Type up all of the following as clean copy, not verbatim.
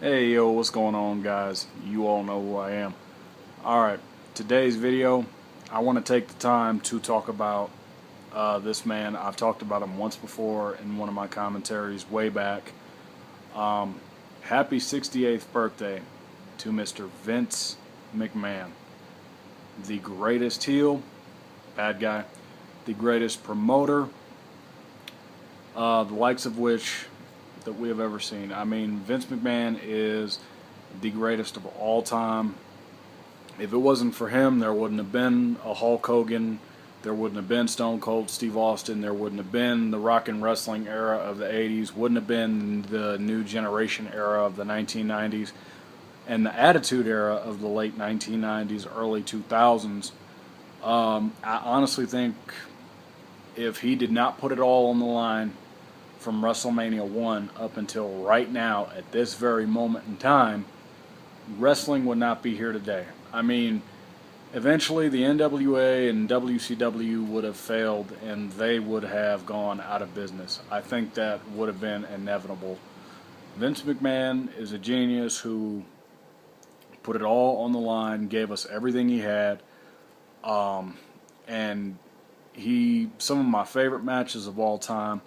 Hey yo, what's going on, guys? You all know who I am. Alright, today's video, I want to take the time to talk about this man. I've talked about him once before in one of my commentaries way back. Happy 68th birthday to Mr. Vince McMahon. The greatest heel, bad guy, the greatest promoter, the likes of which that we have ever seen. I mean, Vince McMahon is the greatest of all time. If it wasn't for him, there wouldn't have been a Hulk Hogan, there wouldn't have been Stone Cold Steve Austin, there wouldn't have been the rock and wrestling era of the 80s, wouldn't have been the new generation era of the 1990s, and the attitude era of the late 1990s, early 2000s. I honestly think if he did not put it all on the line from WrestleMania 1 up until right now, at this very moment in time, wrestling would not be here today. I mean, eventually the NWA and WCW would have failed and they would have gone out of business. I think that would have been inevitable. Vince McMahon is a genius who put it all on the line, gave us everything he had, and some of my favorite matches of all time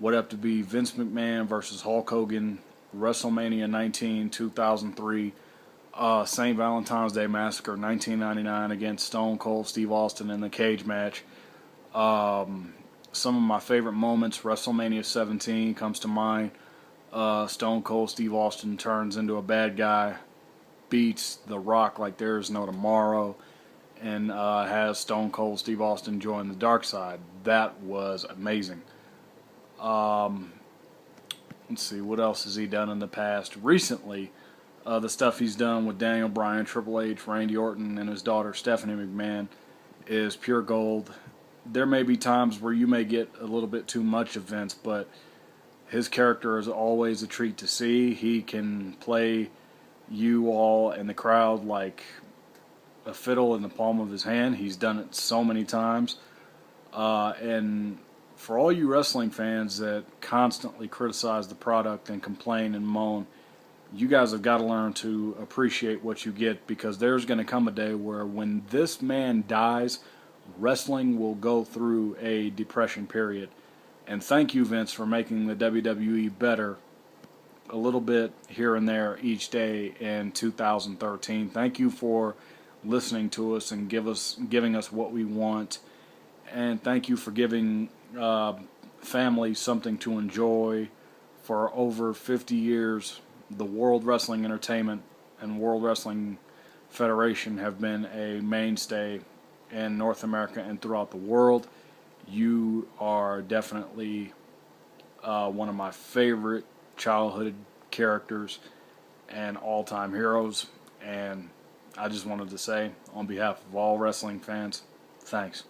would have to be Vince McMahon versus Hulk Hogan, WrestleMania 19, 2003, St. Valentine's Day Massacre 1999 against Stone Cold Steve Austin in the cage match. Some of my favorite moments, WrestleMania 17 comes to mind. Stone Cold Steve Austin turns into a bad guy, beats The Rock like there's no tomorrow, and has Stone Cold Steve Austin join the dark side. That was amazing. Let's see, what else has he done in the past? Recently, the stuff he's done with Daniel Bryan, Triple H, Randy Orton, and his daughter Stephanie McMahon is pure gold. There may be times where you may get a little bit too much of Vince, but his character is always a treat to see. He can play you all in the crowd like a fiddle in the palm of his hand. He's done it so many times. And for all you wrestling fans that constantly criticize the product and complain and moan, you guys have got to learn to appreciate what you get, because there's going to come a day where when this man dies, wrestling will go through a depression period. And thank you, Vince, for making the WWE better a little bit here and there each day in 2013. Thank you for listening to us and giving us what we want. And thank you for giving families something to enjoy. For over 50 years, the World Wrestling Entertainment and World Wrestling Federation have been a mainstay in North America and throughout the world. You are definitely one of my favorite childhood characters and all-time heroes. And I just wanted to say, on behalf of all wrestling fans, thanks.